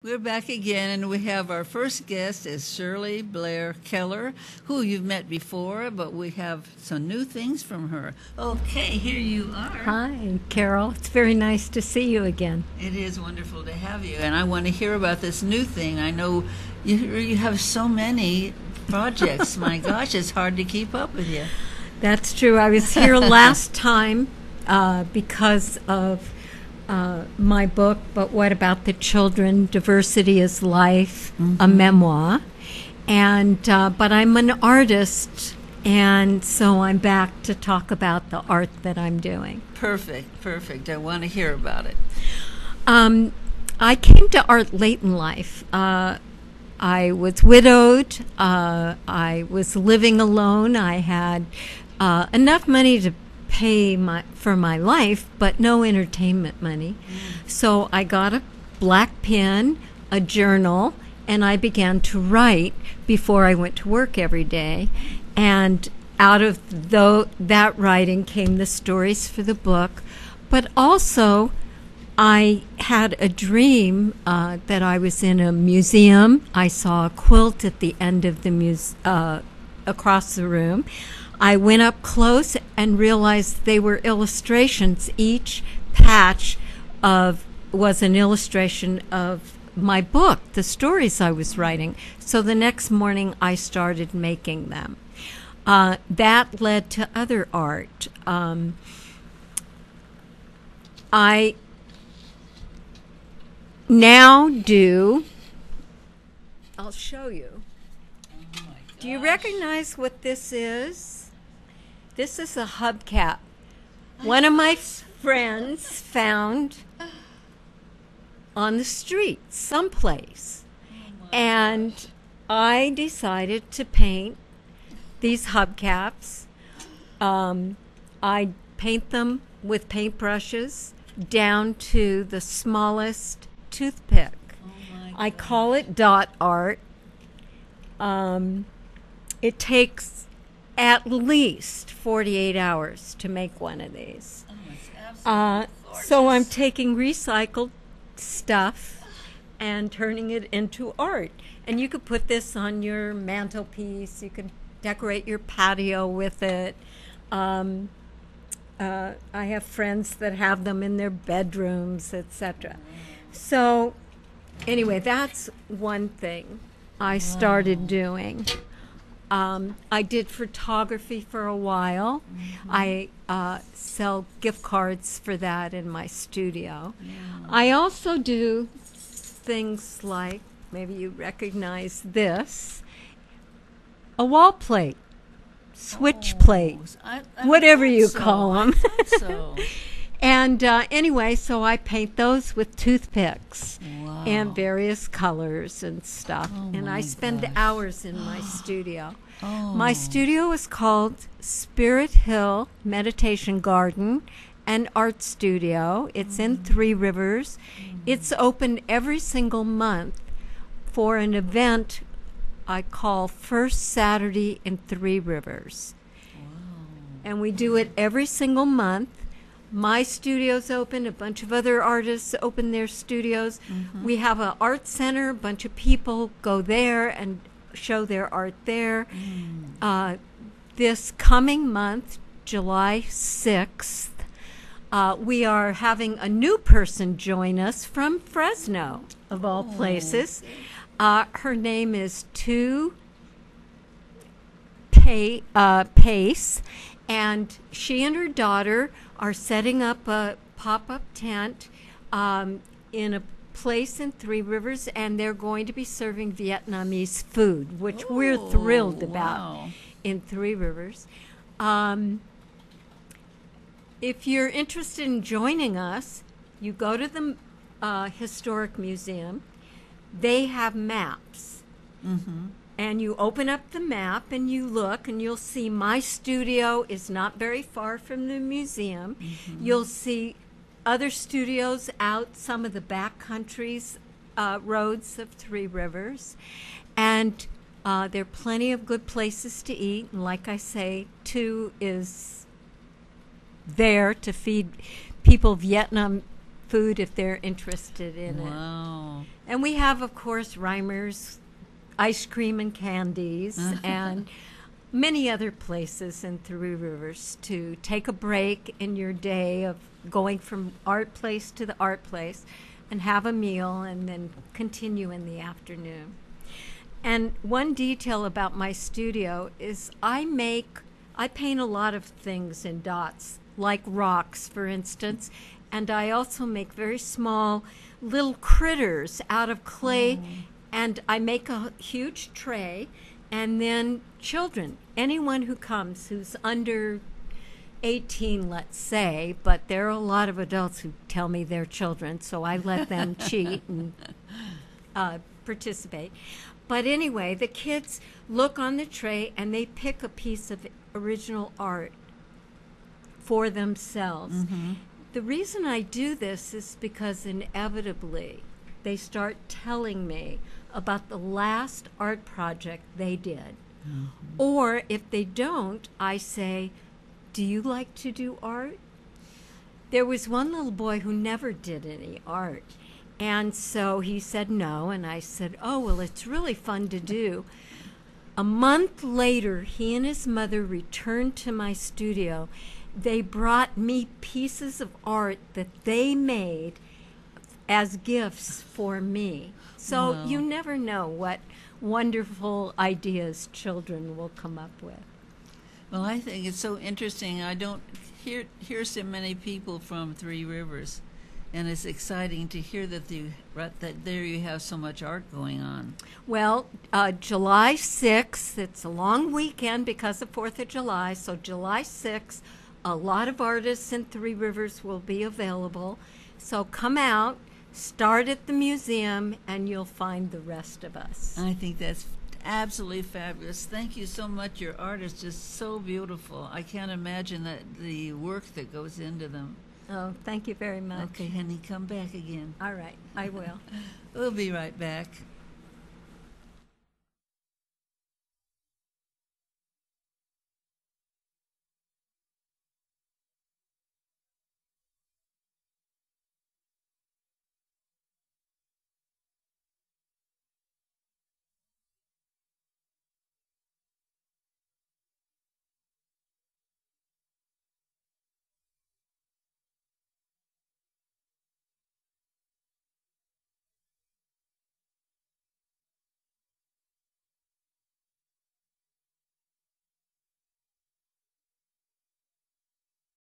We're back again, and we have our first guest is Shirley Blair-Keller, who you've met before, but we have some new things from her. Okay, here you are. Hi, Carol. It's very nice to see you again. It is wonderful to have you, and I want to hear about this new thing. I know you have so many projects. My gosh, it's hard to keep up with you. That's true. I was here last time because of my book, But What About the Children? Diversity is Life, a memoir. And but I'm an artist, and so I'm back to talk about the art that I'm doing. Perfect. I want to hear about it. I came to art late in life. I was widowed. I was living alone. I had enough money to pay for my life, but no entertainment money. So I got a black pen, a journal, and I began to write before I went to work every day. And out of that writing came the stories for the book. But also, I had a dream that I was in a museum. I saw a quilt at the end of the across the room. I went up close and realized they were illustrations. Each patch was an illustration of my book, the stories I was writing. So the next morning I started making them. That led to other art. I now do, I'll show you. Oh my Do you recognize what this is? This is a hubcap. One of my friends found on the street someplace. And I decided to paint these hubcaps. I paint them with paintbrushes down to the smallest toothpick. I call it dot art. It takes at least 48 hours to make one of these. Oh, it's absolutely gorgeous. So I'm taking recycled stuff and turning it into art. And you could put this on your mantelpiece. You could decorate your patio with it. I have friends that have them in their bedrooms, etc. So anyway, that's one thing I started doing. I did photography for a while. I sell gift cards for that in my studio. I also do things like, maybe you recognize this, a wall plate, switch plate, whatever you call them. So. And anyway, so I paint those with toothpicks and various colors and stuff. And I spend hours in my studio. My studio is called Spirit Hill Meditation Garden and Art Studio. It's in Three Rivers. It's open every single month for an event I call First Saturday in Three Rivers. And we do it every single month. My studio's open. A bunch of other artists open their studios. We have an art center. A bunch of people go there and show their art there. This coming month, July 6th, we are having a new person join us from Fresno, of all places. Her name is Pace, and she and her daughter are setting up a pop-up tent in a place in Three Rivers, and they're going to be serving Vietnamese food, which we're thrilled about in Three Rivers. If you're interested in joining us, you go to the Historic Museum. They have maps. And you open up the map and you look, and you'll see my studio is not very far from the museum. You'll see other studios out some of the back countries roads of Three Rivers. And there are plenty of good places to eat. And like I say, Tu is there to feed people Vietnam food if they're interested in it. Wow. And we have, of course, Reimer's ice cream and candies and many other places in Three Rivers to take a break in your day of going from art place to the art place and have a meal and then continue in the afternoon. And one detail about my studio is I paint a lot of things in dots, like rocks, for instance, and I also make very small little critters out of clay, and I make a huge tray, and then children, anyone who comes who's under 18, let's say, but there are a lot of adults who tell me they're children, so I let them cheat and participate. But anyway, the kids look on the tray and they pick a piece of original art for themselves. Mm-hmm. The reason I do this is because inevitably they start telling me about the last art project they did. Mm-hmm. Or if they don't, I say, do you like to do art? There was one little boy who never did any art. And so he said no, and I said, oh, well, it's really fun to do. A month later, he and his mother returned to my studio. They brought me pieces of art that they made as gifts for me. So Wow. You never know what wonderful ideas children will come up with. Well, I think it's so interesting. I don't hear so many people from Three Rivers, and it's exciting to hear that there you have so much art going on. Well, July 6th, it's a long weekend because of 4th of July, so July 6th, a lot of artists in Three Rivers will be available. So come out, start at the museum, and you'll find the rest of us. I think that's absolutely fabulous. Thank you so much. Your art is just so beautiful. I can't imagine the work that goes into them. Oh, thank you very much. Okay, honey, come back again. All right, I will. We'll be right back.